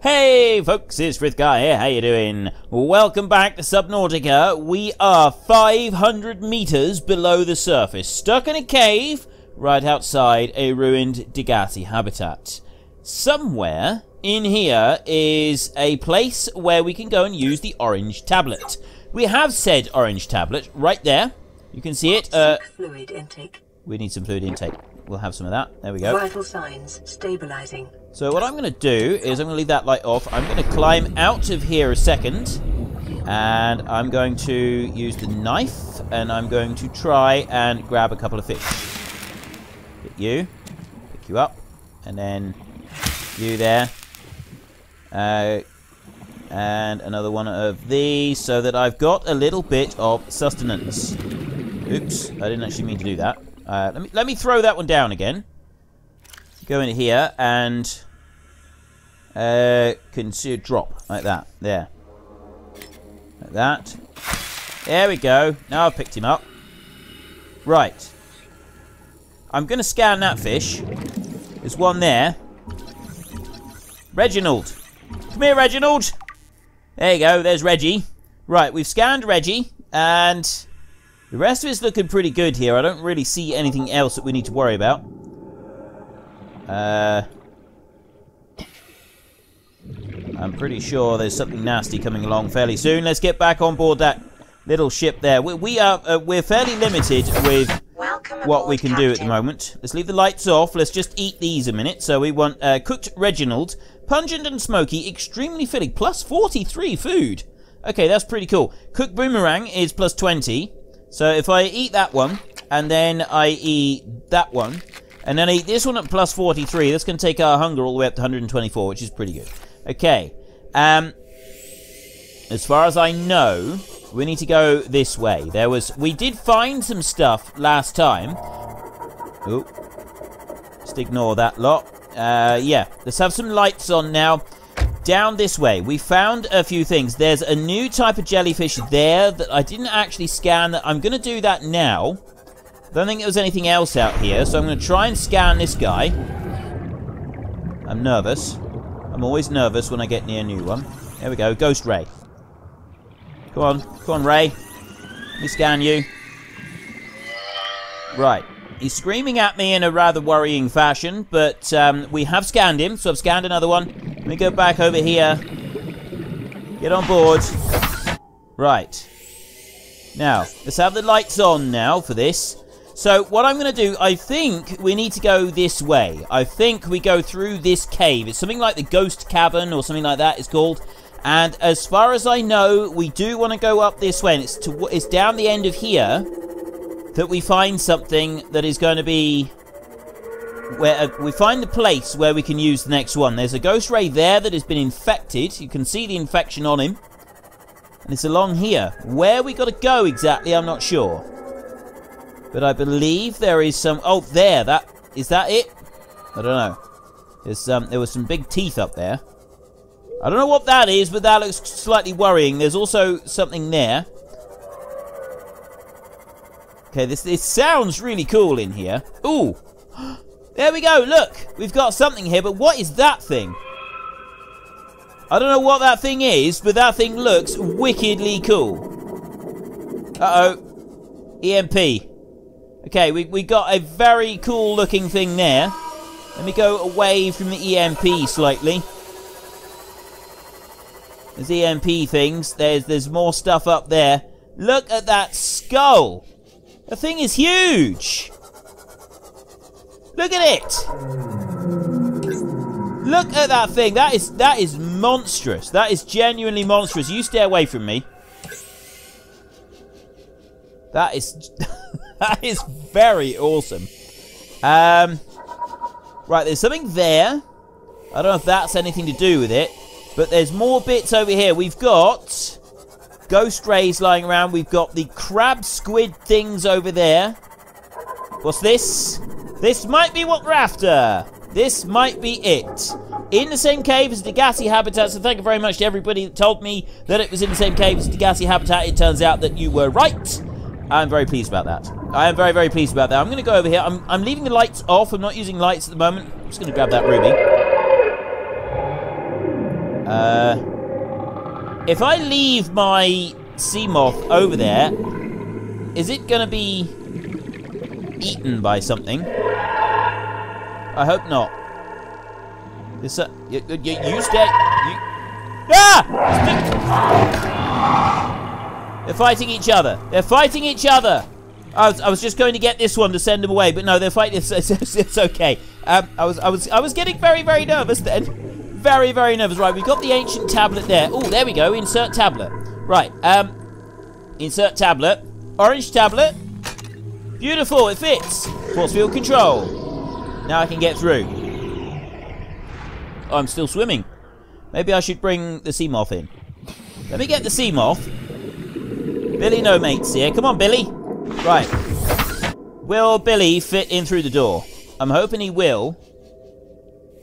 Hey folks, it's Frithgar here, how you doing? Welcome back to Subnautica. We are 500 meters below the surface, stuck in a cave right outside a ruined Degassi habitat. Somewhere in here is a place where we can go and use the orange tablet. We have said orange tablet right there. You can see it. Fluid intake. We need some fluid intake. We'll have some of that. There we go. Vital signs stabilizing. So what I'm going to do is I'm going to leave that light off. I'm going to climb out of here a second. And I'm going to use the knife. And I'm going to try and grab a couple of fish. Get you. Pick you up. And then you there. And another one of these. So that I've got a little bit of sustenance. Oops. I didn't actually mean to do that. Let me throw that one down again. Go in here and can see a drop like that. There. Like that. There we go. Now I've picked him up. Right. I'm going to scan that fish. There's one there. Reginald. Come here, Reginald. There you go. There's Reggie. Right, we've scanned Reggie. And the rest of it's looking pretty good here. I don't really see anything else that we need to worry about. I'm pretty sure there's something nasty coming along fairly soon. Let's get back on board that little ship there. We're fairly limited with what we can do at the moment. Let's leave the lights off. Let's just eat these a minute. So we want cooked Reginald, pungent and smoky, extremely filling, plus 43 food. Okay, that's pretty cool. Cooked boomerang is plus 20. So if I eat that one, and then I eat that one, and then I eat this one at plus 43, that's going to take our hunger all the way up to 124, which is pretty good. Okay. As far as I know, we need to go this way. We did find some stuff last time. Oh. Just ignore that lot. Yeah. Let's have some lights on now. Down this way, we found a few things. There's a new type of jellyfish there that I didn't actually scan. I'm going to do that now. Don't think there was anything else out here, so I'm going to try and scan this guy. I'm nervous. I'm always nervous when I get near a new one. There we go, Ghost Ray. Come on, Ray. Let me scan you. Right. He's screaming at me in a rather worrying fashion, but we have scanned him, so I've scanned another one. Let me go back over here. Get on board. Right. Now, let's have the lights on now for this. So, what I'm going to do, I think we need to go this way. I think we go through this cave. It's something like the Ghost Cavern or something like that it's called. And as far as I know, we do want to go up this way. And it's down the end of here that we find something that is going to be where we find the place where we can use the next one. There's a ghost ray there that has been infected. You can see the infection on him. And it's along here. Where we got to go exactly, I'm not sure. But I believe there is some... Oh, there. Is that it? I don't know. There was some big teeth up there. I don't know what that is, but that looks slightly worrying. There's also something there. Okay, this sounds really cool in here. Ooh. There we go, look. We've got something here, but what is that thing? I don't know what that thing is, but that thing looks wickedly cool. Uh-oh. EMP. Okay, we got a very cool looking thing there. Let me go away from the EMP slightly. There's EMP things. There's more stuff up there. Look at that skull. The thing is huge. Look at it. Look at that thing. That is monstrous. That is genuinely monstrous. You stay away from me. That is that is very awesome. Right, there's something there. I don't know if that's anything to do with it, but there's more bits over here. We've got ghost rays lying around. We've got the crab squid things over there. What's this? This might be what we're after. This might be it. In the same cave as Degassi habitat, so thank you very much to everybody that told me that it was in the same cave as Degassi habitat. It turns out that you were right. I'm very pleased about that. I am very, very pleased about that. I'm going to go over here. I'm leaving the lights off. I'm not using lights at the moment. I'm just going to grab that ruby. If I leave my seamoth over there, is it going to be eaten by something? I hope not. This, you stay. Ah! They're fighting each other. They're fighting each other. I was just going to get this one to send them away, but no, they're fighting. It's okay. I was getting very, very nervous then. Very, very nervous. Right, we've got the ancient tablet there. Oh, there we go. Insert tablet. Right. Insert tablet. Orange tablet. Beautiful. It fits. Force field control. Now I can get through. Oh, I'm still swimming. Maybe I should bring the seamoth in. Let me get the seamoth. Billy no mates here. Come on, Billy. Right. Will Billy fit in through the door? I'm hoping he will.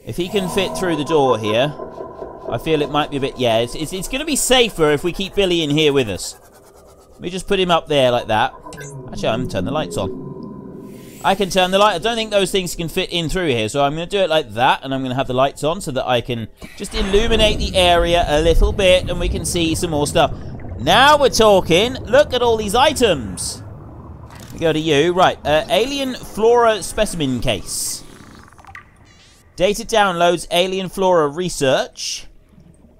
If he can fit through the door here, I feel it might be a bit... Yeah, it's going to be safer if we keep Billy in here with us. Let me just put him up there like that. Actually, I'm going to turn the lights on. I can turn the light. I don't think those things can fit in through here, so I'm going to do it like that, and I'm going to have the lights on so that I can just illuminate the area a little bit, and we can see some more stuff. Now we're talking. Look at all these items. We go to you. Right, alien flora specimen case. Data downloads, alien flora research.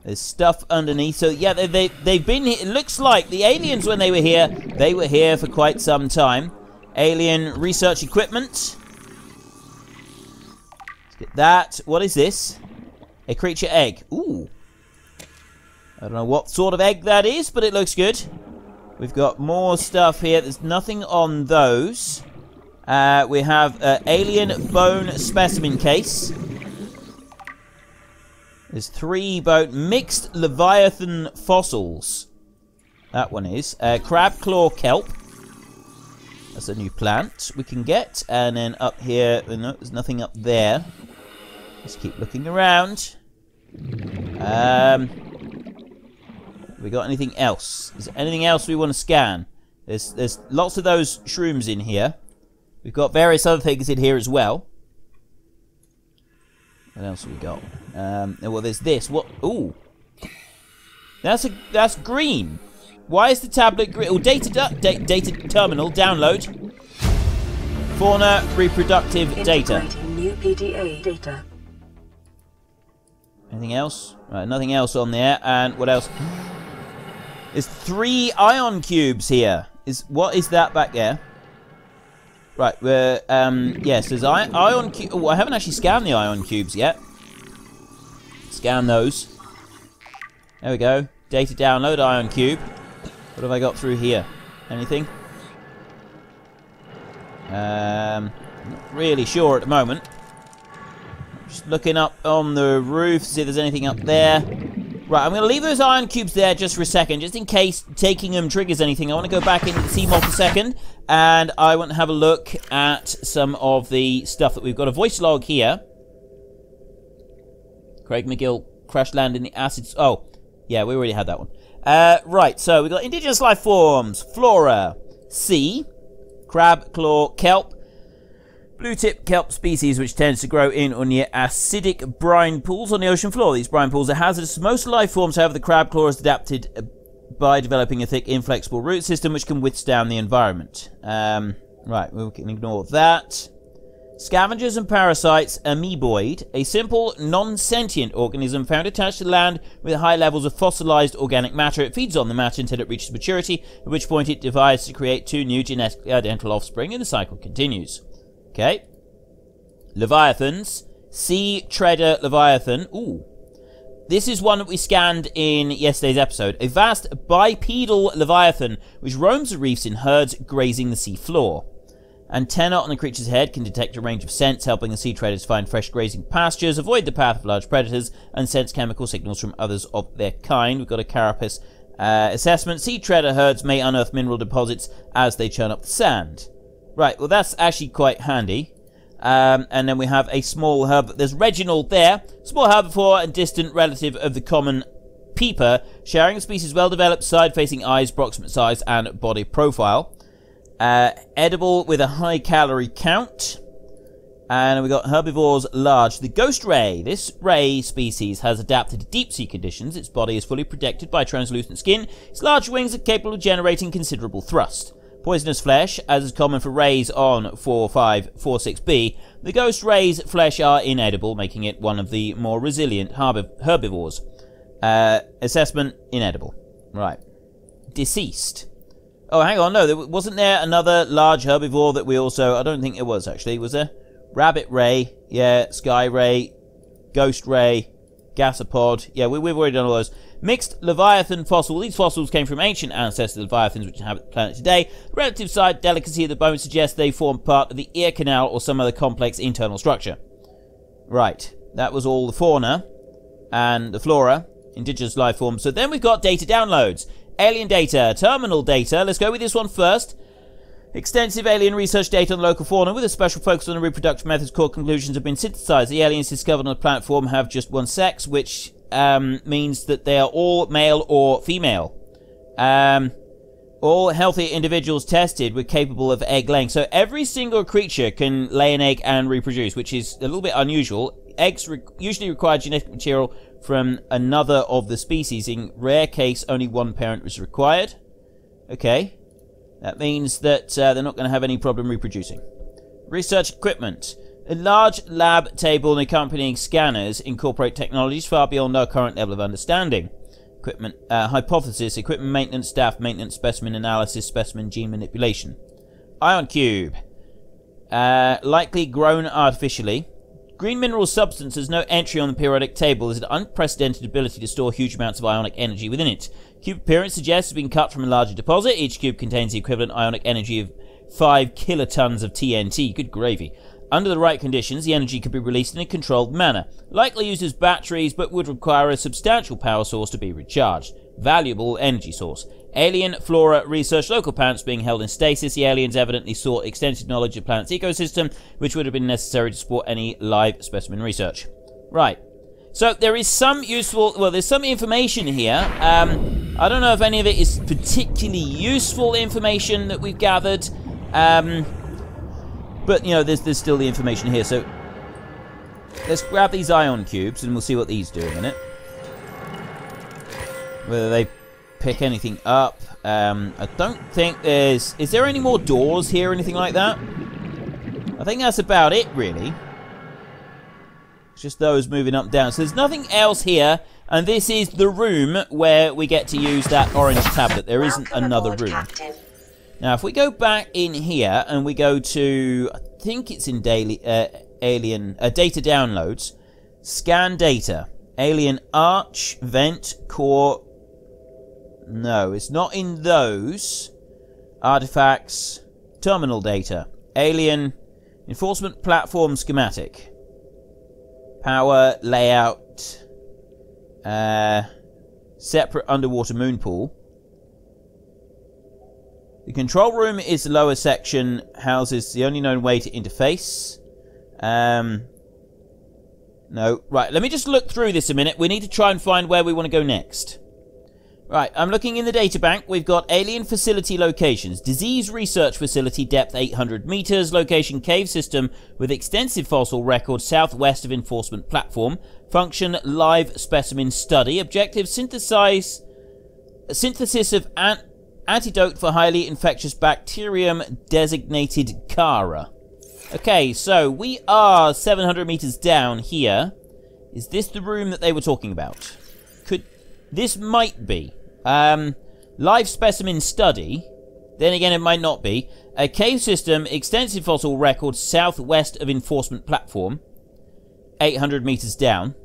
There's stuff underneath. So, yeah, they've been here. It looks like the aliens, when they were here for quite some time. Alien research equipment. Let's get that. What is this? A creature egg. Ooh. I don't know what sort of egg that is, but it looks good. We've got more stuff here. There's nothing on those. We have alien bone specimen case. There's 3 bone mixed leviathan fossils. That one is. Crab claw kelp. That's a new plant we can get. And then up here, no, there's nothing up there. Let's keep looking around. Have we got anything else? Is there anything else we want to scan? There's lots of those shrooms in here. We've got various other things in here as well. What else have we got? Well, there's this. What? Ooh. That's green. Why is the tablet green? Oh, data terminal download. Fauna reproductive data. New PDA data. Anything else? Right, nothing else on there. And what else? There's 3 ion cubes here. What is that back there? Right, yes, there's ion cube. Oh, I haven't actually scanned the ion cubes yet. Scan those. There we go. Data download, ion cube. What have I got through here? Anything? Not really sure at the moment. Just looking up on the roof, see if there's anything up there. Right, I'm going to leave those iron cubes there just for a second, just in case taking them triggers anything. I want to go back into the seamoth a second, and I want to have a look at some of the stuff that we've got. A voice log here. Craig McGill crash land in the acids. Oh, yeah, we already had that one. Right, so we've got indigenous life forms, flora, sea, crab, claw, kelp, blue-tip kelp species which tends to grow in or near acidic brine pools on the ocean floor. These brine pools are hazardous to most life forms, however the crab claw is adapted by developing a thick, inflexible root system which can withstand the environment. Right, we can ignore that. Scavengers and parasites, amoeboid, a simple, non-sentient organism found attached to land with high levels of fossilized organic matter. It feeds on the matter until it reaches maturity, at which point it divides to create 2 new genetically identical offspring, and the cycle continues. Okay. Leviathans. Sea treader leviathan. Ooh. This is one that we scanned in yesterday's episode. A vast bipedal leviathan which roams the reefs in herds, grazing the sea floor. Antenna on the creature's head can detect a range of scents, helping the sea treaders find fresh grazing pastures, avoid the path of large predators, and sense chemical signals from others of their kind. We've got a carapace assessment. Sea treader herds may unearth mineral deposits as they churn up the sand. Right, well that's actually quite handy. And then we have a small herb. There's Reginald there. Small herbivore and distant relative of the common peeper, sharing a species well-developed side-facing eyes, approximate size, and body profile. Edible with a high calorie count. And we got herbivores large. The ghost ray. This ray species has adapted to deep sea conditions. Its body is fully protected by translucent skin. Its large wings are capable of generating considerable thrust. Poisonous flesh, as is common for rays on 4546b. The ghost ray's flesh are inedible, making it one of the more resilient herbivores. Assessment, inedible. Right. Deceased. Oh, hang on, no, wasn't there another large herbivore that we also... I don't think it was, actually. Was there? Rabbit ray, yeah, sky ray, ghost ray, gasopod. Yeah, we've already done all those. Mixed leviathan fossil. These fossils came from ancient ancestor leviathans which inhabit the planet today. The relative size delicacy of the bone suggests they form part of the ear canal or some other complex internal structure. Right, that was all the fauna and the flora, indigenous life forms. So then we've got data downloads. Alien data, terminal data. Let's go with this one first. Extensive alien research data on local fauna with a special focus on the reproductive methods. Core conclusions have been synthesized. The aliens discovered on the platform have just one sex, which means that they are all male or female. All healthy individuals tested were capable of egg laying. So every single creature can lay an egg and reproduce, which is a little bit unusual. Eggs usually require genetic material from another of the species. In rare case, only one parent was required. Okay. That means that they're not going to have any problem reproducing. Research equipment. A large lab table and accompanying scanners incorporate technologies far beyond our current level of understanding. Equipment hypothesis, equipment maintenance, staff maintenance, specimen analysis, specimen gene manipulation. Ion cube. Likely grown artificially. Green mineral substance has no entry on the periodic table. There's an unprecedented ability to store huge amounts of ionic energy within it. Cube appearance suggests it's been cut from a larger deposit. Each cube contains the equivalent ionic energy of 5 kilotons of TNT. Good gravy. Under the right conditions, the energy could be released in a controlled manner. Likely uses batteries, but would require a substantial power source to be recharged. Valuable energy source. Alien flora research. Local planets being held in stasis. The aliens evidently sought extensive knowledge of the planet's ecosystem, which would have been necessary to support any live specimen research. Right. So there is some useful... Well, there's some information here. I don't know if any of it is particularly useful information that we've gathered. But, you know, there's still the information here. So let's grab these ion cubes and we'll see what these do in a minute. Whether they pick anything up. I don't think there's... Is there any more doors here or anything like that? I think that's about it, really. It's just those moving up and down. So there's nothing else here. And this is the room where we get to use that orange tablet. There isn't another room. Captain. Now, if we go back in here and we go to... I think it's in alien data downloads. Scan data. Alien arch, vent, core... No, it's not in those. Artifacts. Terminal data. Alien enforcement platform schematic. Power layout. Separate underwater moon pool. The control room is the lower section. Houses the only known way to interface. No. Right, let me just look through this a minute. We need to try and find where we want to go next. Right, I'm looking in the data bank. We've got alien facility locations. Disease research facility, depth 800 meters. Location, cave system with extensive fossil record southwest of enforcement platform. Function, live specimen study. Objective, synthesis of antidote for highly infectious bacterium designated Kara. Okay, so we are 700 meters down here. Is this the room that they were talking about? This might be. Live specimen study. Then again, it might not be. A cave system, extensive fossil record southwest of enforcement platform. 800 meters down.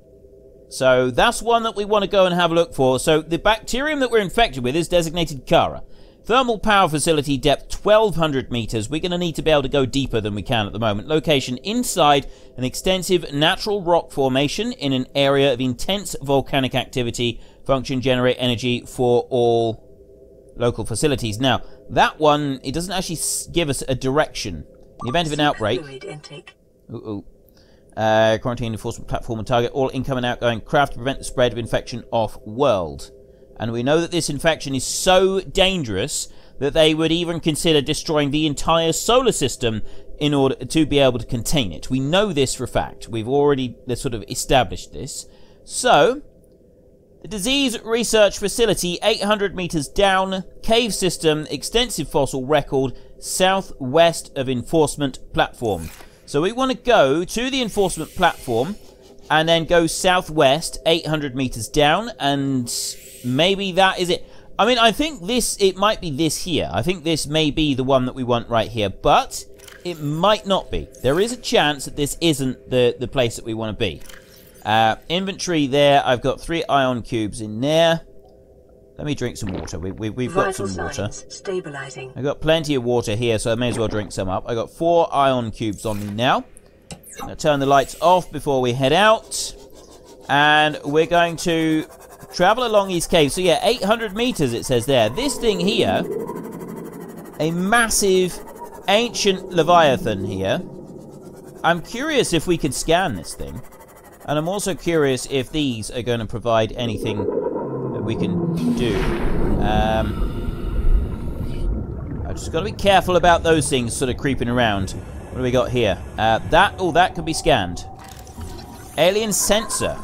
So that's one that we want to go and have a look for. So the bacterium that we're infected with is designated Kara. Thermal power facility, depth 1200 meters. We're going to need to be able to go deeper than we can at the moment. Location, inside an extensive natural rock formation in an area of intense volcanic activity. Function, generate energy for all local facilities. Now, that one, it doesn't actually give us a direction. In the event of an outbreak... Quarantine enforcement platform and target all incoming and outgoing craft to prevent the spread of infection off-world. And we know that this infection is so dangerous that they would even consider destroying the entire solar system in order to be able to contain it. We know this for a fact. We've already sort of established this. So, the Disease Research Facility, 800 meters down, cave system, extensive fossil record, southwest of enforcement platform. So we want to go to the enforcement platform and then go southwest, 800 meters down, and maybe that is it. I mean, I think it might be this here. I think this may be the one that we want right here, but it might not be. There is a chance that this isn't the place that we want to be. Inventory there. I've got 3 ion cubes in there. Let me drink some water. We've got some water. Stabilizing. I've got plenty of water here, so I may as well drink some up. I've got 4 ion cubes on me now. I'm going to turn the lights off before we head out. And we're going to travel along these caves. So yeah, 800 meters it says there. This thing here, a massive ancient Leviathan here. I'm curious if we could scan this thing. And I'm also curious if these are going to provide anything that we can do. I've just got to be careful about those things sort of creeping around. What do we got here? That could be scanned. Alien sensor.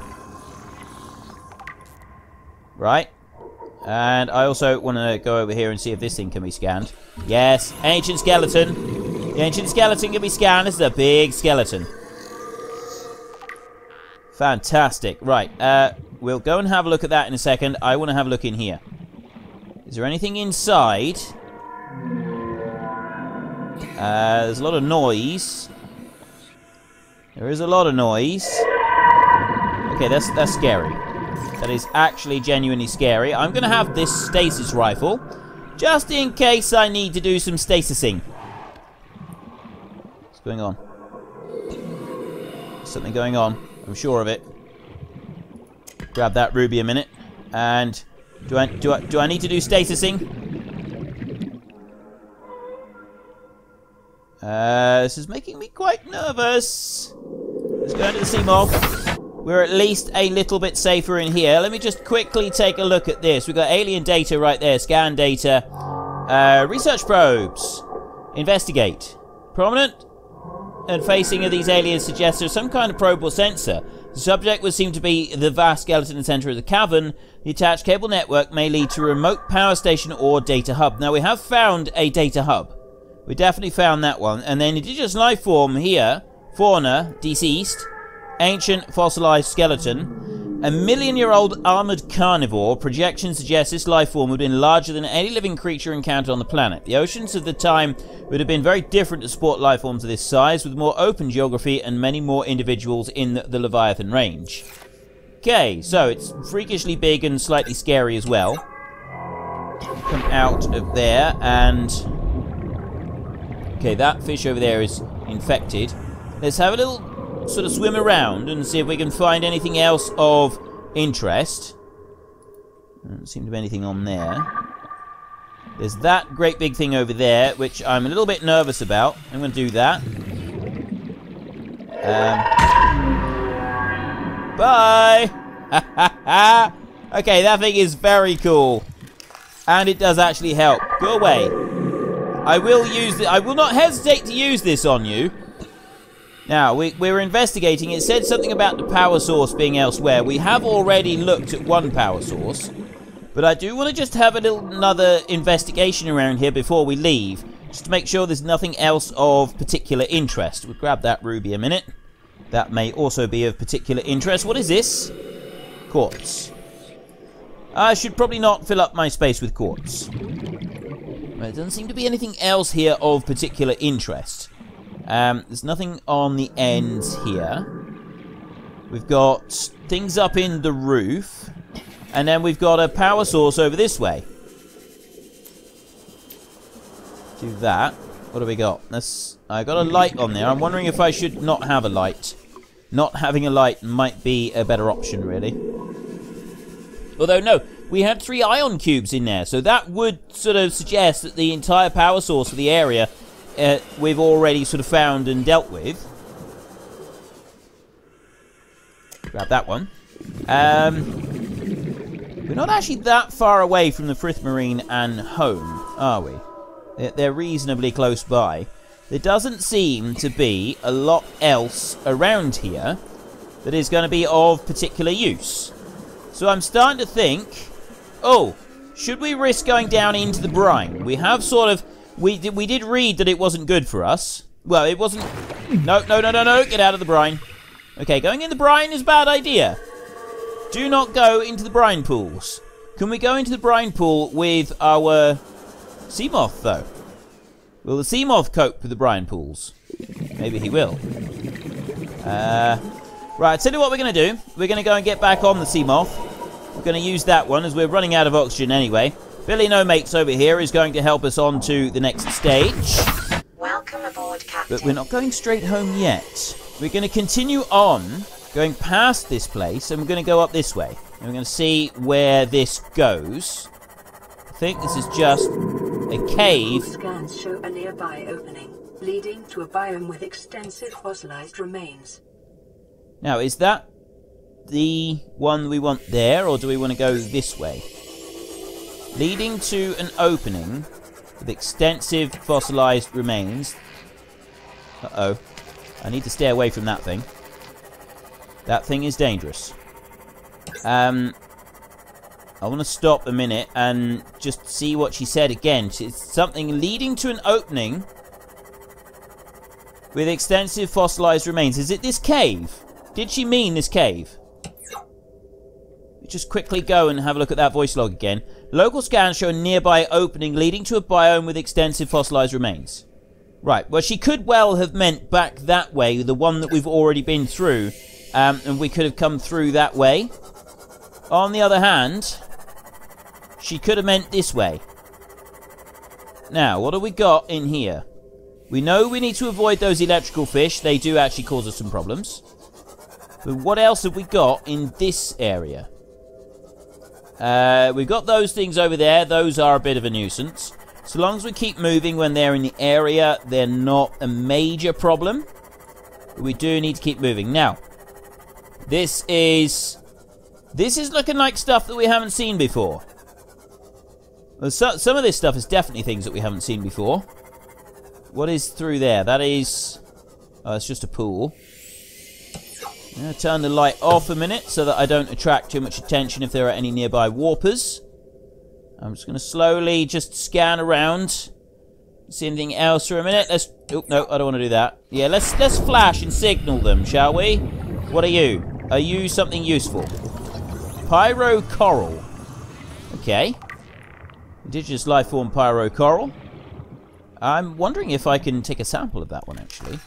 Right. And I also want to go over here and see if this thing can be scanned. Yes, ancient skeleton. The ancient skeleton can be scanned. This is a big skeleton. Fantastic. Right, we'll go and have a look at that in a second. I want to have a look in here. Is there anything inside? There's a lot of noise. There is a lot of noise. Okay, that's scary. That is actually genuinely scary. I'm going to have this stasis rifle, just in case I need to do some stasising. What's going on? There's something going on. I'm sure of it. Grab that ruby a minute. And do I need to do stasising? This is making me quite nervous. Let's go into the seamoth. We're at least a little bit safer in here. Let me just quickly take a look at this. We've got alien data right there. Scan data. Research probes. Investigate. Prominent and facing of these aliens suggests there's some kind of probe or sensor. The subject would seem to be the vast skeleton in the center of the cavern. The attached cable network may lead to a remote power station or data hub. Now, we have found a data hub. We definitely found that one. And then indigenous life form here. Fauna, deceased. Ancient fossilized skeleton. A million-year-old armored carnivore. Projections suggest this life form would have been larger than any living creature encountered on the planet. The oceans of the time would have been very different to support life forms of this size, with more open geography and many more individuals in the Leviathan range. Okay, so it's freakishly big and slightly scary as well. Come out of there and... Okay, that fish over there is infected. Let's have a little sort of swim around and see if we can find anything else of interest. Doesn't seem to be anything on there. There's that great big thing over there, which I'm a little bit nervous about. I'm going to do that. Bye! Okay, that thing is very cool. And it does actually help. Go away. I will not hesitate to use this on you. Now, we're investigating. It said something about the power source being elsewhere. We have already looked at one power source. But I do want to just have another investigation around here before we leave. Just to make sure there's nothing else of particular interest. We'll grab that ruby a minute. That may also be of particular interest. What is this? Quartz. I should probably not fill up my space with quartz. There doesn't seem to be anything else here of particular interest. There's nothing on the ends here. We've got things up in the roof. And then we've got a power source over this way. Do that. What do we got? I got a light on there. I'm wondering if I should not have a light. Not having a light might be a better option, really. Although, no. We had 3 ion cubes in there. So that would sort of suggest that the entire power source of the area... we've already sort of found and dealt with. Grab that one. We're not actually that far away from the Frith Marine and home, are we? They're reasonably close by. There doesn't seem to be a lot else around here that is going to be of particular use. So I'm starting to think, oh, should we risk going down into the brine? We have sort of, we did read that it wasn't good for us. Well, it wasn't, no, get out of the brine. Okay, going in the brine is a bad idea. Do not go into the brine pools. Can we go into the brine pool with our seamoth, though? Will the seamoth cope with the brine pools? Maybe he will. Right, tell you what we're going to do. We're going to go and get back on the seamoth. We're going to use that one as we're running out of oxygen anyway. Billy No Mates over here is going to help us on to the next stage. Welcome aboard, Captain. But we're not going straight home yet. We're going to continue on, going past this place, and we're going to go up this way. And we're going to see where this goes. I think this is just a cave. Scans show a nearby opening, leading to a biome with extensive fossilized remains. Now, is that the one we want there, or do we want to go this way? Leading to an opening with extensive fossilized remains. Uh-oh. I need to stay away from that thing. That thing is dangerous. I want to stop a minute and just see what she said again. It's something leading to an opening with extensive fossilized remains. Is it this cave? Did she mean this cave? Just quickly go and have a look at that voice log again. Local scans show a nearby opening leading to a biome with extensive fossilized remains. Right, well, she could well have meant back that way, the one that we've already been through, and we could have come through that way. On the other hand, she could have meant this way. Now, what have we got in here? We know we need to avoid those electrical fish. They do actually cause us some problems. But what else have we got in this area? We've got those things over there. Those are a bit of a nuisance. So long as we keep moving when they're in the area, they're not a major problem. But we do need to keep moving. Now, this is looking like stuff that we haven't seen before. Well, some of this stuff is definitely things that we haven't seen before. What is through there? That is... oh, it's just a pool. I'm going to turn the light off a minute so that I don't attract too much attention if there are any nearby warpers. I'm just going to slowly just scan around. See anything else for a minute? Let's... oh, no, I don't want to do that. Yeah, let's flash and signal them, shall we? What are you? Are you something useful? Pyro coral. Okay. Indigenous life form pyro coral. I'm wondering if I can take a sample of that one, actually.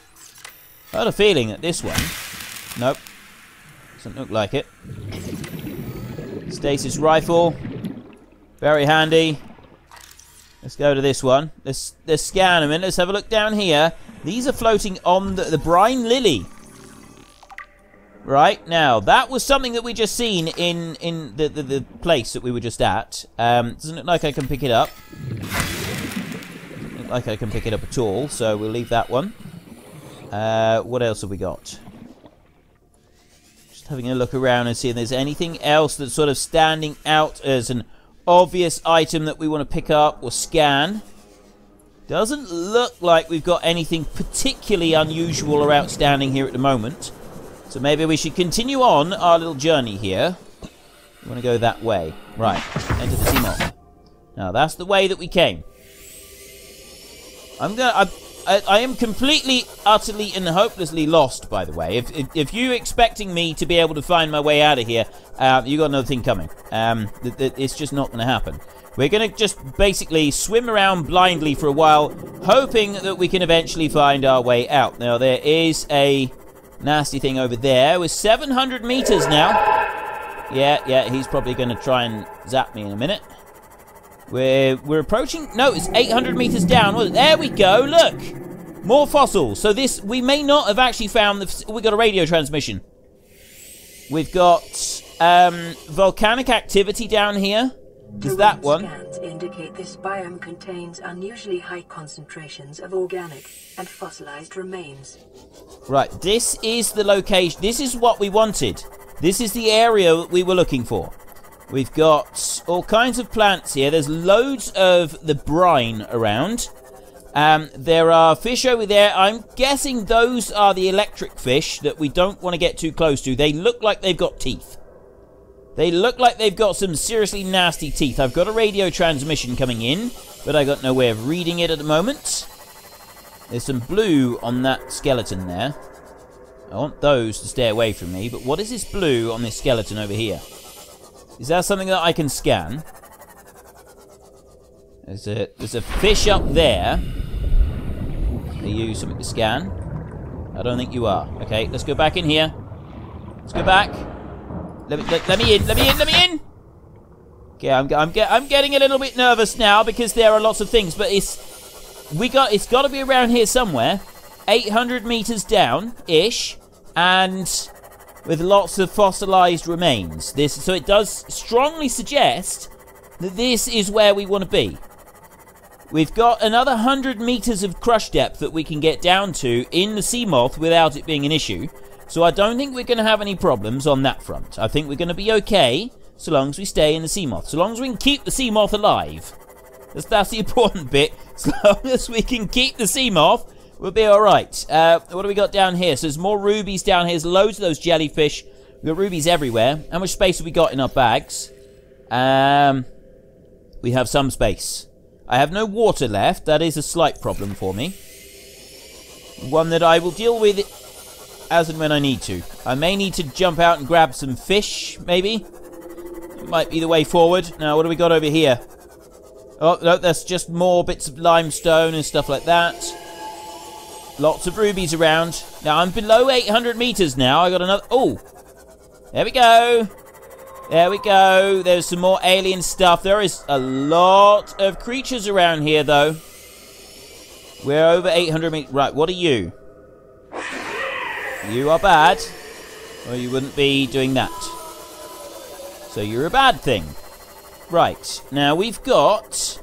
I had a feeling that this one... nope. Doesn't look like it. Stasis rifle. Very handy. Let's go to this one. Let's scan them in. Let's have a look down here. These are floating on the brine lily. Right, now, that was something that we just seen in the place that we were just at. Doesn't look like I can pick it up. Doesn't look like I can pick it up at all, so we'll leave that one. What else have we got? Just having a look around and see if there's anything else that's sort of standing out as an obvious item that we want to pick up or scan. Doesn't look like we've got anything particularly unusual or outstanding here at the moment. So maybe we should continue on our little journey here. We want to go that way. Right, enter the seamoth. Now, that's the way that we came. I am completely, utterly, and hopelessly lost, by the way. If you're expecting me to be able to find my way out of here, you got another thing coming. It's just not going to happen. We're going to just basically swim around blindly for a while, hoping that we can eventually find our way out. Now, there is a nasty thing over there. We're 700 meters now. Yeah, he's probably going to try and zap me in a minute. We're approaching... no, it's 800 meters down. Well, there we go, look! More fossils. So this... we may not have actually found... we've got a radio transmission. We've got volcanic activity down here. There's that one. Scans indicate this biome contains unusually high concentrations of organic and fossilized remains. Right, this is the location. This is what we wanted. This is the area that we were looking for. We've got all kinds of plants here. There's loads of the brine around. There are fish over there. I'm guessing those are the electric fish that we don't want to get too close to. They look like they've got teeth. They look like they've got some seriously nasty teeth. I've got a radio transmission coming in, but I got no way of reading it at the moment. There's some blue on that skeleton there. I want those to stay away from me, but what is this blue on this skeleton over here? Is that something that I can scan? There's a fish up there. Are you something to scan? I don't think you are. Okay, let's go back in here. Let's go back. Let me in. Okay, I'm getting a little bit nervous now because there are lots of things, but it's got to be around here somewhere. 800 meters down ish, and with lots of fossilized remains. So it does strongly suggest that this is where we want to be. We've got another 100 meters of crush depth that we can get down to in the seamoth without it being an issue. So I don't think we're going to have any problems on that front. I think we're going to be okay so long as we stay in the seamoth. So long as we can keep the seamoth alive. That's the important bit. As long as we can keep the seamoth, we'll be alright. What do we got down here? So there's more rubies down here. There's loads of those jellyfish. We've got rubies everywhere. How much space have we got in our bags? We have some space. I have no water left. That is a slight problem for me. One that I will deal with as and when I need to. I may need to jump out and grab some fish, maybe. It might be the way forward. Now, what do we got over here? Oh, no, that's just more bits of limestone and stuff like that. Lots of rubies around. Now, I'm below 800 meters now. I got another... Oh! There we go. There we go. There's some more alien stuff. There is a lot of creatures around here, though. We're over 800 meters. Right, what are you? You are bad. Or you wouldn't be doing that. So you're a bad thing. Right. Now, we've got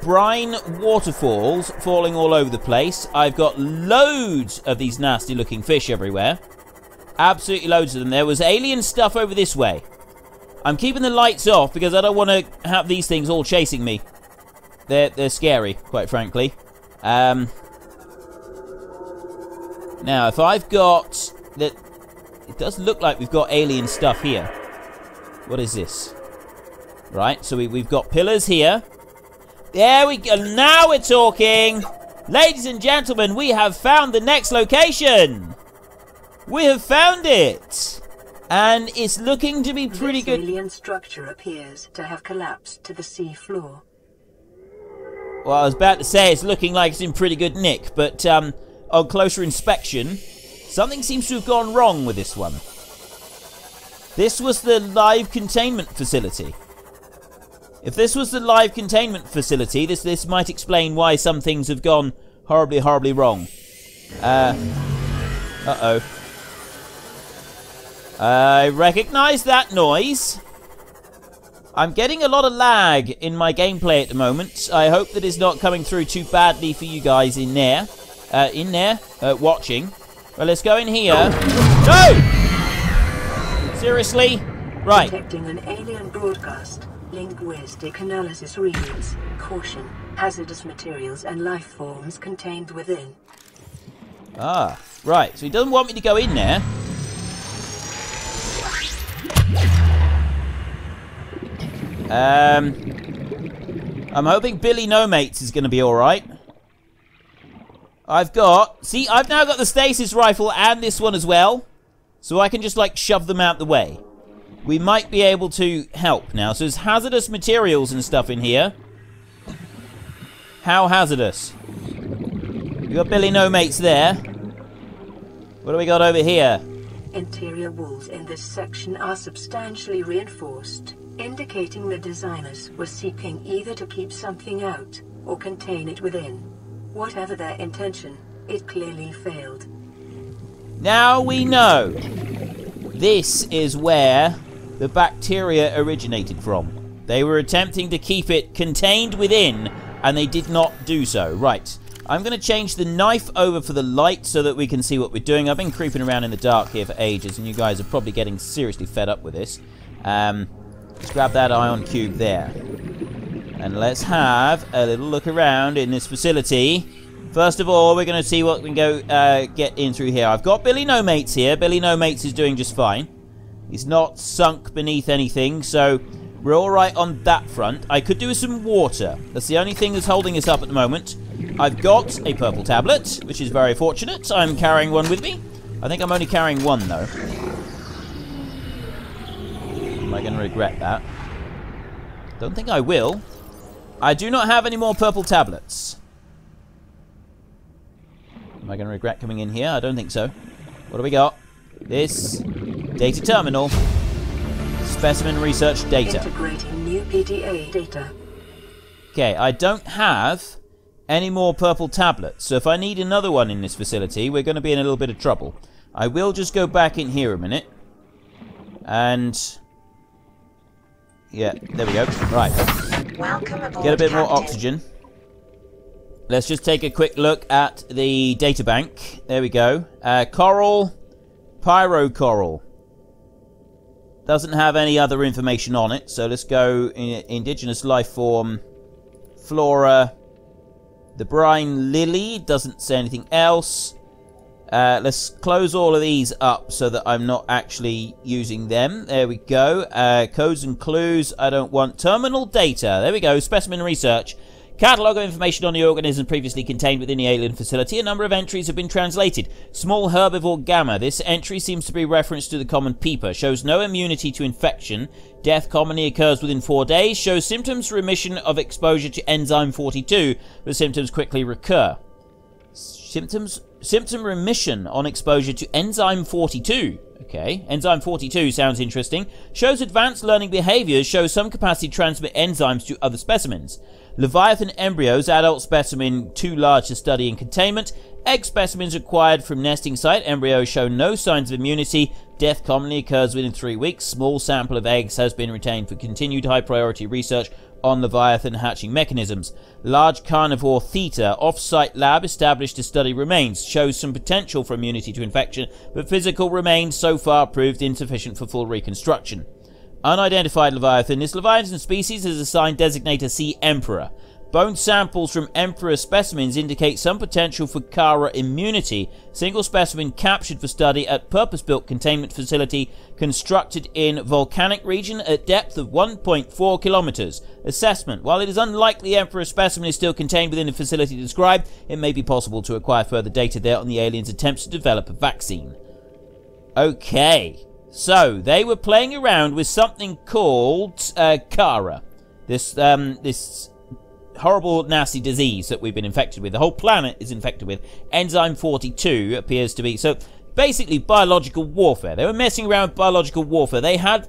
brine waterfalls falling all over the place. I've got loads of these nasty-looking fish everywhere. Absolutely loads of them. There was alien stuff over this way. I'm keeping the lights off because I don't want to have these things all chasing me. They're scary, quite frankly. Now, if I've got... It does look like we've got alien stuff here. What is this? Right, so we've got pillars here. There we go. Now we're talking. Ladies and gentlemen, we have found the next location. We have found it. And it's looking to be pretty good. This alien structure appears to have collapsed to the sea floor. Well, I was about to say it's looking like it's in pretty good nick, but on closer inspection, something seems to have gone wrong with this one. This was the live containment facility. If this was the live containment facility, this might explain why some things have gone horribly, horribly wrong. Uh-oh. I recognize that noise. I'm getting a lot of lag in my gameplay at the moment. I hope that it's not coming through too badly for you guys in there. Watching. Well, let's go in here. No! Seriously? Right. Detecting an alien broadcast. Linguistic analysis readings. Caution. Hazardous materials and life forms contained within. Ah, right. So he doesn't want me to go in there. I'm hoping Billy No Mates is going to be alright. I've now got the stasis rifle and this one as well. So I can just, like, shove them out the way. We might be able to help now. So there's hazardous materials and stuff in here. How hazardous? We got Billy No Mates there. What do we got over here? Interior walls in this section are substantially reinforced, indicating the designers were seeking either to keep something out or contain it within. Whatever their intention, it clearly failed. Now we know. This is where the bacteria originated from. They were attempting to keep it contained within, and they did not do so. Right. I'm going to change the knife over for the light so that we can see what we're doing. I've been creeping around in the dark here for ages, and you guys are probably getting seriously fed up with this. Let's grab that ion cube there. And let's have a little look around in this facility. First of all, we're going to see what we can go get in through here. I've got Billy No Mates here. Billy No Mates is doing just fine. He's not sunk beneath anything, so we're all right on that front. I could do with some water. That's the only thing that's holding us up at the moment. I've got a purple tablet, which is very fortunate. I'm carrying one with me. I think I'm only carrying one, though. Am I going to regret that? Don't think I will. I do not have any more purple tablets. Am I going to regret coming in here? I don't think so. What do we got? This data terminal. Specimen research data. Integrating new PDA data. Okay, I don't have any more purple tablets, so if I need another one in this facility, we're going to be in a little bit of trouble. I will just go back in here a minute. And yeah, there we go. Right. Welcome aboard, Get a bit more Captain. oxygen. Let's just take a quick look at the data bank. There we go. Coral, pyrocoral. Doesn't have any other information on it, so let's go indigenous life form, flora. The brine lily doesn't say anything else. Let's close all of these up so that I'm not actually using them. There we go. Codes and clues. I don't want terminal data. There we go. Specimen research. Catalogue of information on the organism previously contained within the alien facility. A number of entries have been translated. Small herbivore gamma. This entry seems to be reference to the common peeper. Shows no immunity to infection. Death commonly occurs within 4 days. Shows symptoms remission of exposure to enzyme 42. The symptoms quickly recur. Symptom remission on exposure to enzyme 42. Okay, enzyme 42 sounds interesting. Shows advanced learning behaviors. Shows some capacity to transmit enzymes to other specimens. Leviathan embryos, adult specimen too large to study in containment. Egg specimens acquired from nesting site. Embryos show no signs of immunity. Death commonly occurs within 3 weeks. Small sample of eggs has been retained for continued high priority research on Leviathan hatching mechanisms. Large carnivore theta off-site lab established to study remains. Shows some potential for immunity to infection, but physical remains so far proved insufficient for full reconstruction. Unidentified Leviathan. This Leviathan species is assigned designator C. Emperor. Bone samples from Emperor specimens indicate some potential for Kara immunity. Single specimen captured for study at purpose-built containment facility constructed in volcanic region at depth of 1.4 kilometers. Assessment. While it is unlikely Emperor specimen is still contained within the facility described, it may be possible to acquire further data there on the aliens' attempts to develop a vaccine. Okay. So, they were playing around with something called Kara. This horrible, nasty disease that we've been infected with. The whole planet is infected with. Enzyme 42 appears to be... So, basically, biological warfare. They were messing around with biological warfare. They had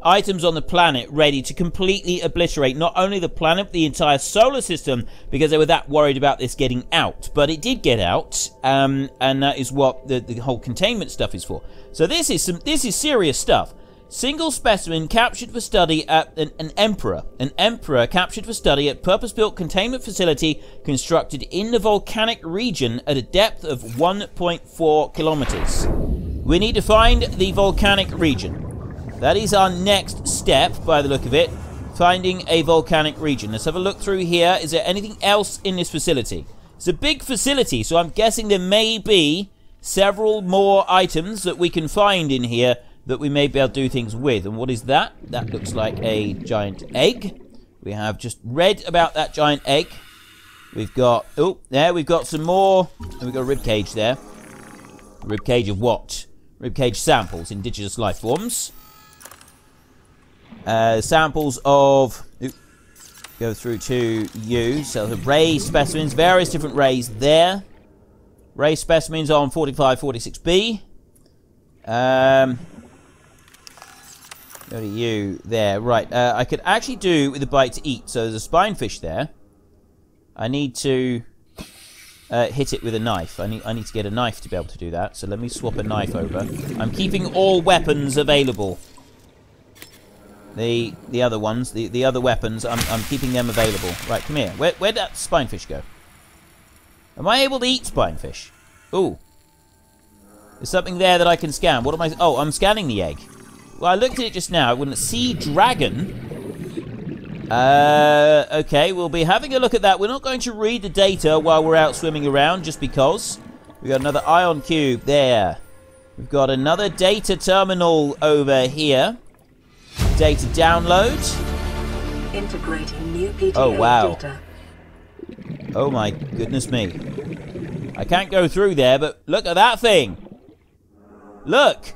items on the planet ready to completely obliterate not only the planet, but the entire solar system, because they were that worried about this getting out. But it did get out, and that is what the whole containment stuff is for. So this is serious stuff. Single specimen captured for study at an emperor captured for study at purpose-built containment facility constructed in the volcanic region at a depth of 1.4 kilometers. We need to find the volcanic region. That is our next step, by the look of it. Finding a volcanic region. Let's have a look through here. Is there anything else in this facility? It's a big facility, so I'm guessing there may be several more items that we can find in here that we may be able to do things with. And what is that? That looks like a giant egg. We have just read about that giant egg. We've got... Oh, there, we've got some more. And we've got a ribcage there. A ribcage of what? Ribcage samples, indigenous life forms. Samples of... Go through to you. So the ray specimens, various different rays there. Ray specimens on 45, 46B. Go to you there. Right. I could actually do with a bite to eat. So there's a spinefish there. I need to hit it with a knife. I need to get a knife to be able to do that. So let me swap a knife over. I'm keeping all weapons available. The other ones, the other weapons, I'm keeping them available. Right, come here. Where'd that spinefish go? Am I able to eat spinefish? Ooh. There's something there that I can scan. What am I... Oh, I'm scanning the egg. Well, I looked at it just now. It wouldn't. Sea dragon. Okay, we'll be having a look at that. We're not going to read the data while we're out swimming around, just because. We've got another ion cube there. We've got another data terminal over here. Data download. Integrating new PTA Oh, wow. data. Oh my goodness me. I can't go through there, but look at that thing. Look.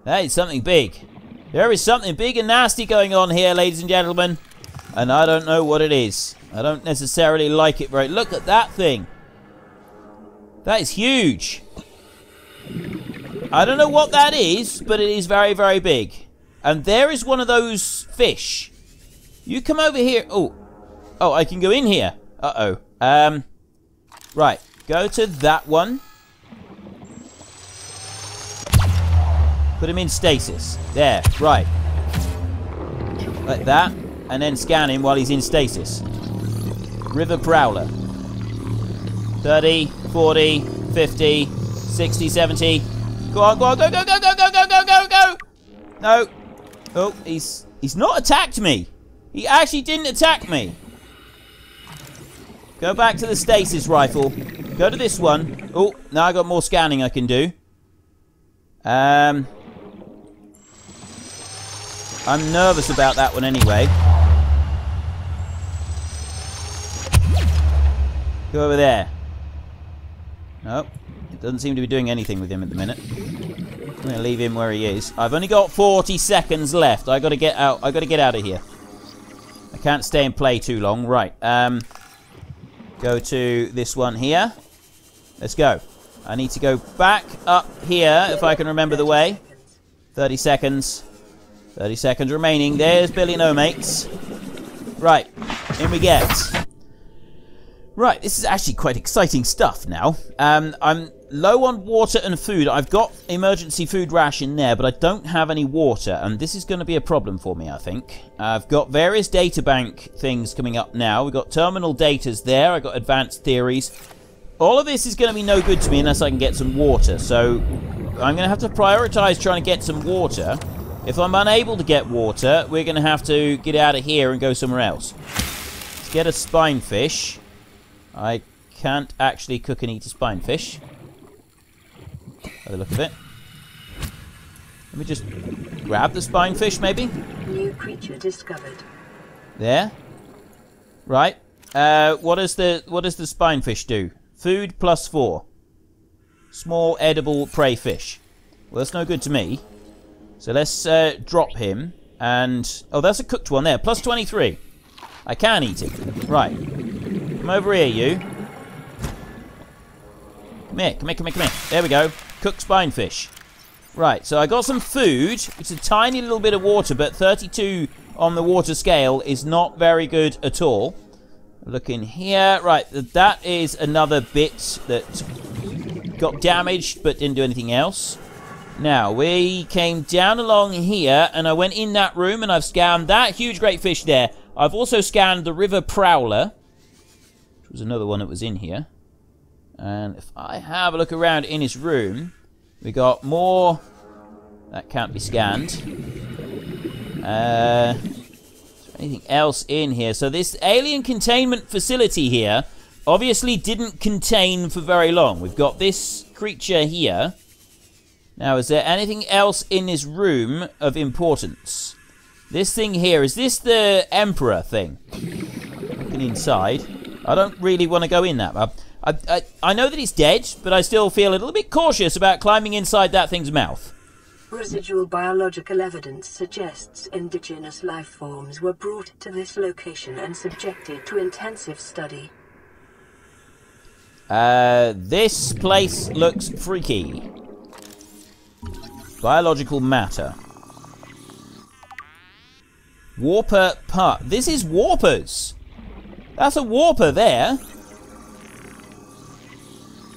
That is something big. There is something big and nasty going on here, ladies and gentlemen. And I don't know what it is. I don't necessarily like it very... Look at that thing. That is huge. I don't know what that is, but it is very, very big. And there is one of those fish. You come over here. Oh. Oh, I can go in here. Uh-oh. Right. Go to that one. Put him in stasis. There. Right. Like that. And then scan him while he's in stasis. River Prowler. 30, 40, 50, 60, 70. Go on, go on, go, go, go, go, go, go, go, go, go! No. Oh, he's not attacked me. He actually didn't attack me. Go back to the stasis rifle. Go to this one. Oh, now I got more scanning I can do. I'm nervous about that one anyway. Go over there. Nope. It doesn't seem to be doing anything with him at the minute. I'm going to leave him where he is. I've only got 40 seconds left. I got to get out. I got to get out of here. I can't stay and play too long. Right. Go to this one here. Let's go. I need to go back up here if I can remember the way. 30 seconds. 30 seconds remaining. There's Billy No Mates. Right. In we get. Right, this is actually quite exciting stuff now. I'm low on water and food. I've got emergency food ration there, but I don't have any water, and this is going to be a problem for me, I think. I've got various databank things coming up now. We've got terminal datas there. I've got advanced theories. All of this is going to be no good to me unless I can get some water, so I'm going to have to prioritize trying to get some water. If I'm unable to get water, we're going to have to get out of here and go somewhere else. Let's get a spinefish. I can't actually cook and eat a spinefish. By the look of it. Let me just grab the spinefish, maybe. New creature discovered. There. Right. What does the spinefish do? Food +4. Small edible prey fish. Well, that's no good to me. So let's drop him. And oh, that's a cooked one there. +23. I can eat it. Right. Come over here, you. Come here, come here, come here, come here. There we go. Cooked spinefish. Right, so I got some food. It's a tiny little bit of water, but 32 on the water scale is not very good at all. Look in here. Right, that is another bit that got damaged, but didn't do anything else. Now, we came down along here, and I went in that room, and I've scanned that huge great fish there. I've also scanned the River Prowler. Was another one that was in here. And if I have a look around in his room, we got more. That can't be scanned. Is there anything else in here? So this alien containment facility here obviously didn't contain for very long. We've got this creature here. Now, is there anything else in his room of importance? This thing here, is this the Emperor thing? Looking inside. I don't really want to go in that. I know that he's dead, but I still feel a little bit cautious about climbing inside that thing's mouth. Residual biological evidence suggests indigenous life forms were brought to this location and subjected to intensive study. This place looks freaky. Biological matter. Warper part. This is warpers. That's a warper there.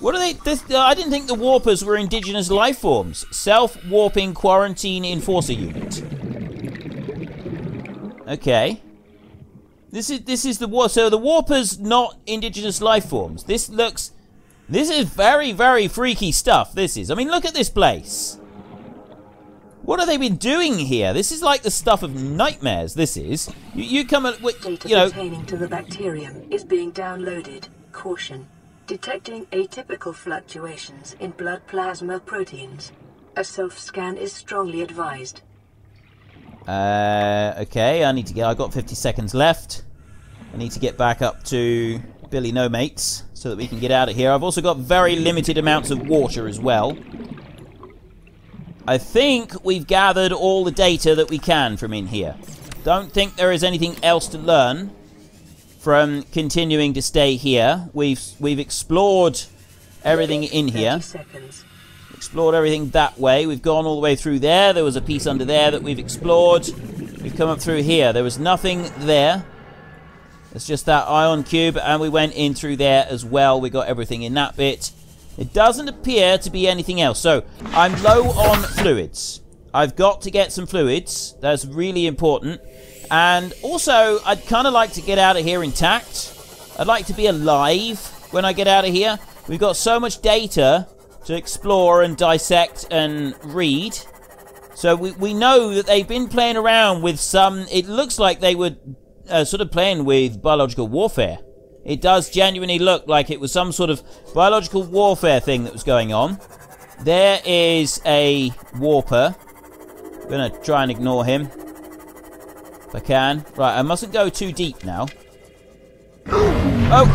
What are they? I didn't think the warpers were indigenous life forms. Self-warping quarantine enforcer unit. Okay. This is the war. So the warpers not indigenous life forms. This is very, very freaky stuff. This is. I mean, look at this place. What have they been doing here? This is like the stuff of nightmares, this is. You come at... Data you know... pertaining to the bacterium is being downloaded. Caution. Detecting atypical fluctuations in blood plasma proteins. A self-scan is strongly advised. Okay, I need to get... I've got 50 seconds left. I need to get back up to Billy No Mates so that we can get out of here. I've also got very limited amounts of water as well. I think we've gathered all the data that we can from in here. Don't think there is anything else to learn from continuing to stay here. We've explored everything in here. 30 seconds. Explored everything that way. We've gone all the way through there. There was a piece under there that we've explored. We've come up through here. There was nothing there. It's just that ion cube, and we went in through there as well. We got everything in that bit. It doesn't appear to be anything else. So, I'm low on fluids. I've got to get some fluids. That's really important. And also, I'd kind of like to get out of here intact. I'd like to be alive when I get out of here. We've got so much data to explore and dissect and read. So, we know that they've been playing around with some... It looks like they were sort of playing with biological warfare. It does genuinely look like it was some sort of biological warfare thing that was going on. There is a warper. I'm going to try and ignore him if I can. Right, I mustn't go too deep now. Oh!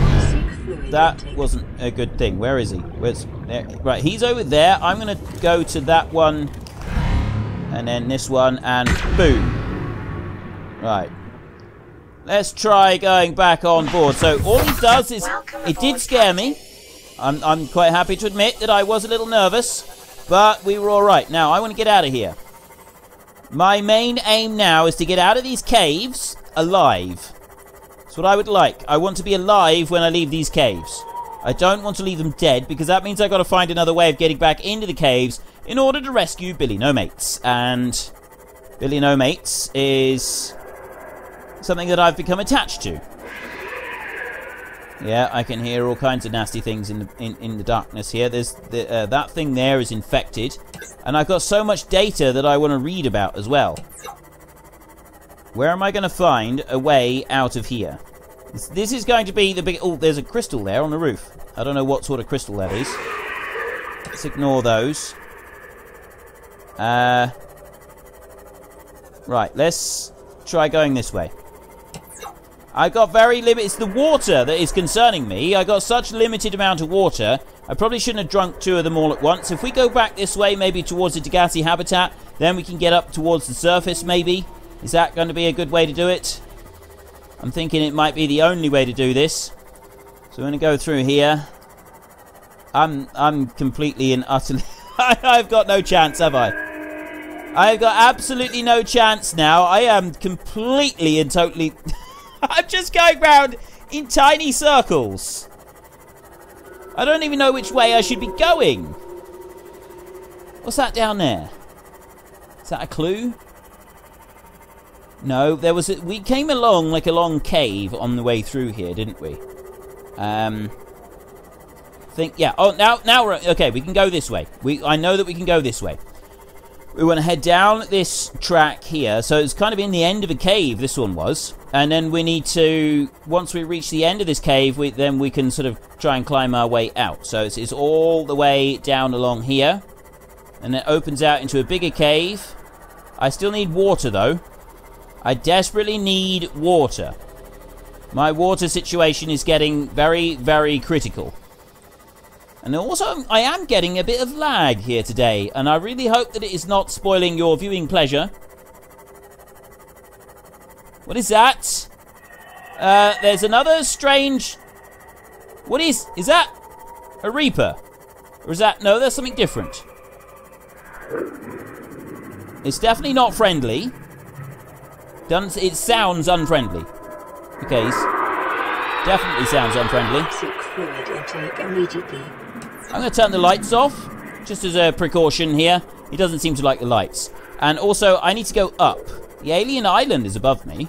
That wasn't a good thing. Where is he? Where's there? Right, he's over there. I'm going to go to that one. And then this one. And boom. Right. Let's try going back on board. So all he does is... It did scare me. I'm quite happy to admit that I was a little nervous. But we were alright. Now, I want to get out of here. My main aim now is to get out of these caves alive. That's what I would like. I want to be alive when I leave these caves. I don't want to leave them dead, because that means I've got to find another way of getting back into the caves in order to rescue Billy No Mates. And Billy No Mates is... something that I've become attached to. Yeah, I can hear all kinds of nasty things in the darkness here. There's that thing there is infected, and I've got so much data that I want to read about as well. Where am I going to find a way out of here? This is going to be the big... Oh, there's a crystal there on the roof. I don't know what sort of crystal that is. Let's ignore those. Right, let's try going this way. I got very limited... It's the water that is concerning me. I got such limited amount of water. I probably shouldn't have drunk 2 of them all at once. If we go back this way, maybe towards the Degassi habitat, then we can get up towards the surface, maybe. Is that going to be a good way to do it? I'm thinking it might be the only way to do this. So we're going to go through here. I'm completely and utterly... I've got no chance, have I? I've got absolutely no chance now. I am completely and totally... I'm just going round in tiny circles. I don't even know which way I should be going. What's that down there? Is that a clue? No, there was we came along like a long cave on the way through here, didn't we? Yeah. Oh, now we're okay. We can go this way. I know that we can go this way. We want to head down this track here. So it's kind of in the end of a cave, this one was. And then we need to, once we reach the end of this cave, then we can sort of try and climb our way out. So it's all the way down along here. And it opens out into a bigger cave. I still need water, though. I desperately need water. My water situation is getting very, very critical. And also, I am getting a bit of lag here today, and I really hope that it is not spoiling your viewing pleasure. What is that? There's another strange... What is that a reaper? Or is that... No, that's something different. It's definitely not friendly. It sounds unfriendly. Okay, definitely sounds unfriendly. Seek fluid intake immediately. I'm going to turn the lights off, just as a precaution here. He doesn't seem to like the lights. And also, I need to go up. The alien island is above me.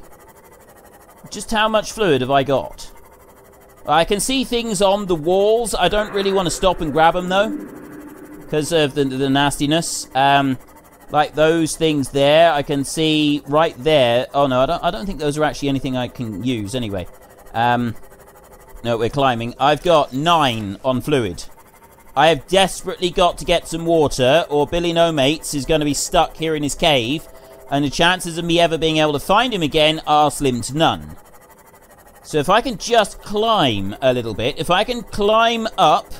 Just how much fluid have I got? I can see things on the walls. I don't really want to stop and grab them, though, because of the nastiness. Like those things there, I can see right there. Oh no, I don't think those are actually anything I can use anyway. No, we're climbing. I've got 9 on fluid. I have desperately got to get some water, or Billy No Mates is going to be stuck here in his cave, and the chances of me ever being able to find him again are slim to none. So if I can just climb a little bit, if I can climb up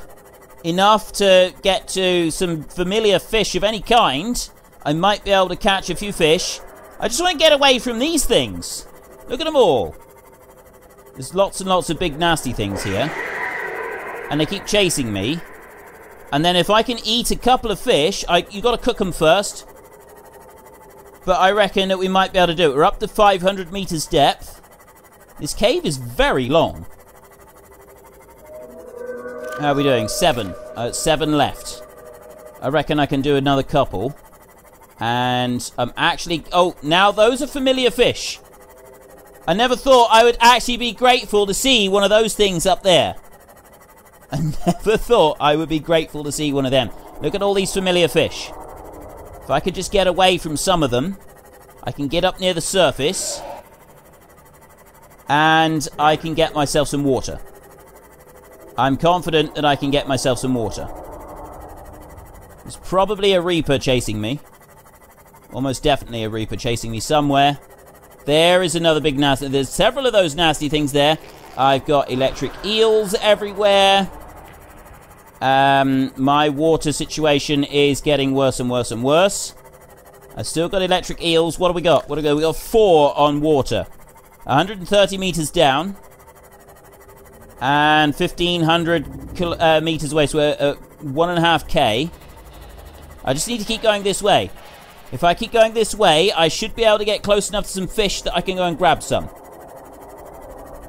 enough to get to some familiar fish of any kind, I might be able to catch a few fish. I just want to get away from these things. Look at them all. There's lots and lots of big nasty things here. And they keep chasing me. And then if I can eat a couple of fish, you've got to cook them first. But I reckon that we might be able to do it. We're up to 500 meters depth. This cave is very long. How are we doing? 7. 7 left. I reckon I can do another couple. And I'm actually... Oh, now those are familiar fish. I never thought I would actually be grateful to see one of those things up there. I never thought I would be grateful to see one of them. Look at all these familiar fish. If I could just get away from some of them, I can get up near the surface. And I can get myself some water. I'm confident that I can get myself some water. There's probably a reaper chasing me. Almost definitely a reaper chasing me somewhere. There is another big nasty... There's several of those nasty things there. I've got electric eels everywhere. My water situation is getting worse and worse and worse. I've still got electric eels. What do we got? We got 4 on water. 130 meters down. And 1,500 meters away. So we're 1.5k. I just need to keep going this way. If I keep going this way, I should be able to get close enough to some fish that I can go and grab some.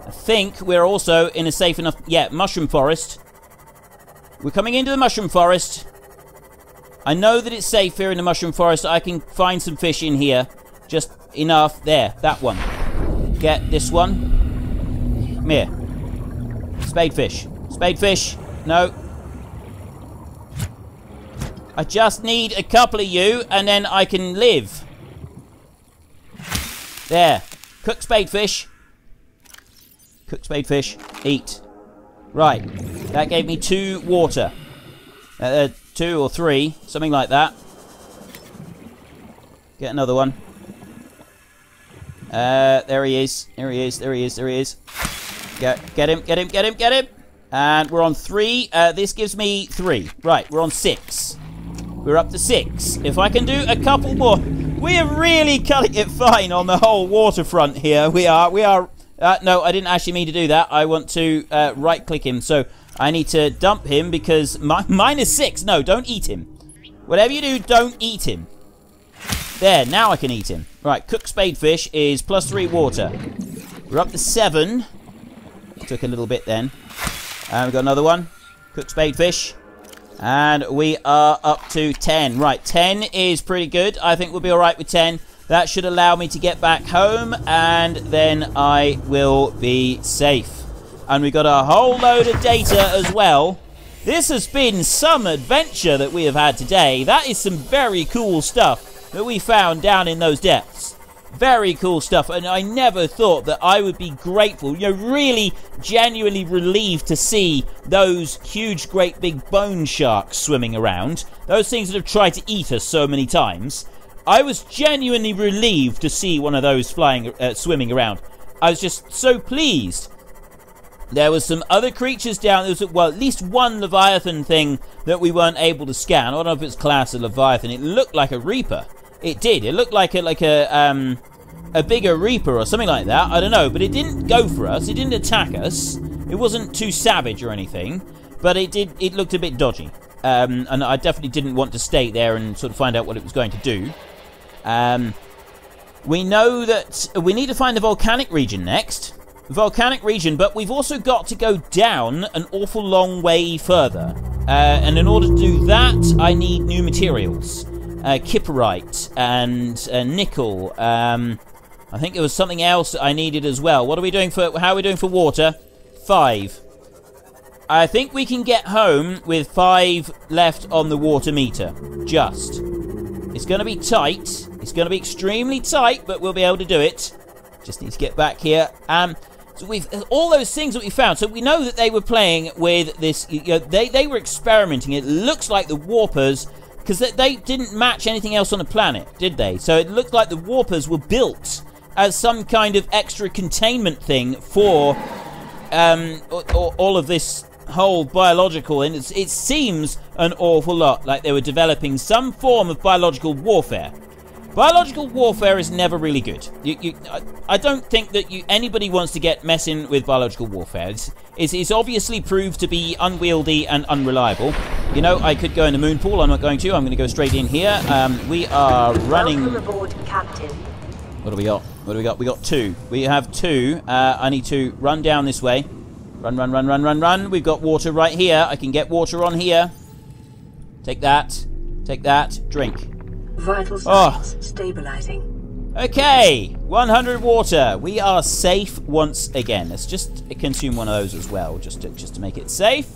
I think we're also in a safe enough... Yeah, mushroom forest. We're coming into the mushroom forest. I know that it's safe here in the mushroom forest. I can find some fish in here. Just enough. There, that one. Get this one. Come here. Spadefish. Spadefish. No. I just need a couple of you, and then I can live. There. Cook spadefish. Cook spadefish. Eat. Right. That gave me 2 water. 2 or 3. Something like that. Get another one. There he is. There he is. There he is. There he is. Get him. Get him. Get him. Get him. And we're on 3. This gives me 3. Right. We're on 6. We're up to 6. If I can do a couple more. We are really cutting it fine on the whole waterfront here. We are. No, I didn't actually mean to do that. I want to right-click him. So I need to dump him because mine is 6. No, don't eat him. Whatever you do, don't eat him. There, now I can eat him. Right, cooked spadefish is +3 water. We're up to 7. Took a little bit then. And we've got another one. Cooked spadefish. And we are up to 10. Right, 10 is pretty good. I think we'll be alright with 10. That should allow me to get back home, and then I will be safe. And we got a whole load of data as well. This has been some adventure that we have had today. That is some very cool stuff that we found down in those depths. Very cool stuff, and I never thought that I would be grateful, you know, really genuinely relieved to see those huge, great big bone sharks swimming around. Those things that have tried to eat us so many times. I was genuinely relieved to see one of those swimming around. I was just so pleased. There was some other creatures down. There was, well, at least one Leviathan thing that we weren't able to scan. I don't know if it's class of Leviathan. It looked like a Reaper. It did. It looked like a bigger Reaper or something like that. I don't know, but it didn't go for us. It didn't attack us. It wasn't too savage or anything, but it did. It looked a bit dodgy, and I definitely didn't want to stay there and sort of find out what it was going to do. We know that we need to find the volcanic region next. Volcanic region, but we've also got to go down an awful long way further. And in order to do that, I need new materials. Kipperite and nickel. I think there was something else I needed as well. What are we doing for? How are we doing for water? 5. I think we can get home with 5 left on the water meter. Just. It's going to be tight. It's going to be extremely tight, but we'll be able to do it. Just need to get back here. So we've all those things that we found. So we know that they were playing with this. They were experimenting. It looks like the warpers, because they didn't match anything else on the planet, did they? So it looked like the warpers were built as some kind of extra containment thing for all of this whole biological. And it seems an awful lot like they were developing some form of biological warfare. Biological warfare is never really good. I don't think that anybody wants to get messing with biological warfare. It's obviously proved to be unwieldy and unreliable. You know, I could go in the moon pool. I'm not going to. I'm going to go straight in here. We are running... Welcome aboard, Captain. What do we got? What do we got? We got 2. We have 2. I need to run down this way. Run. We've got water right here. I can get water on here. Take that. Take that. Drink. Vital signs stabilizing. Okay, 100 water. We are safe once again. Let's just consume one of those as well, just to make it safe.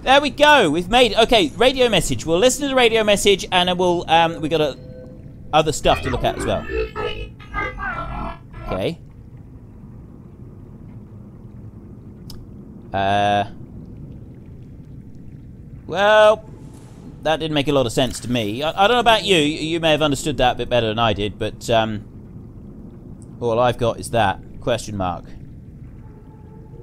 There we go. We've made it. Okay, radio message. We'll listen to the radio message, and then we'll we got other stuff to look at as well. Okay. Well, that didn't make a lot of sense to me. I don't know about you. You may have understood that a bit better than I did, but all I've got is that. Question mark.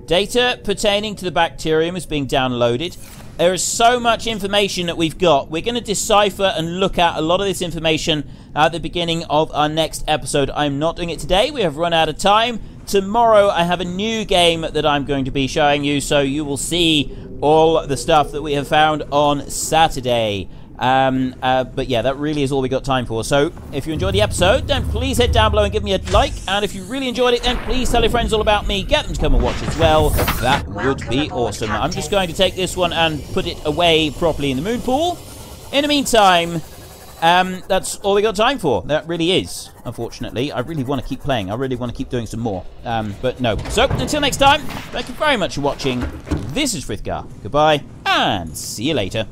Data pertaining to the bacterium is being downloaded. There is so much information that we've got. We're going to decipher and look at a lot of this information at the beginning of our next episode. I'm not doing it today. We have run out of time. Tomorrow I have a new game that I'm going to be showing you, so you will see all the stuff that we have found on Saturday. But yeah, that really is all we got time for. So if you enjoyed the episode, then please head down below and give me a like. And if you really enjoyed it, then please tell your friends all about me. Get them to come and watch as well. That would be awesome. I'm just going to take this one and put it away properly in the moon pool. In the meantime, that's all we got time for. That really is, unfortunately. I really want to keep playing. I really want to keep doing some more. But no. So until next time, thank you very much for watching. This is Frithgar. Goodbye, and see you later.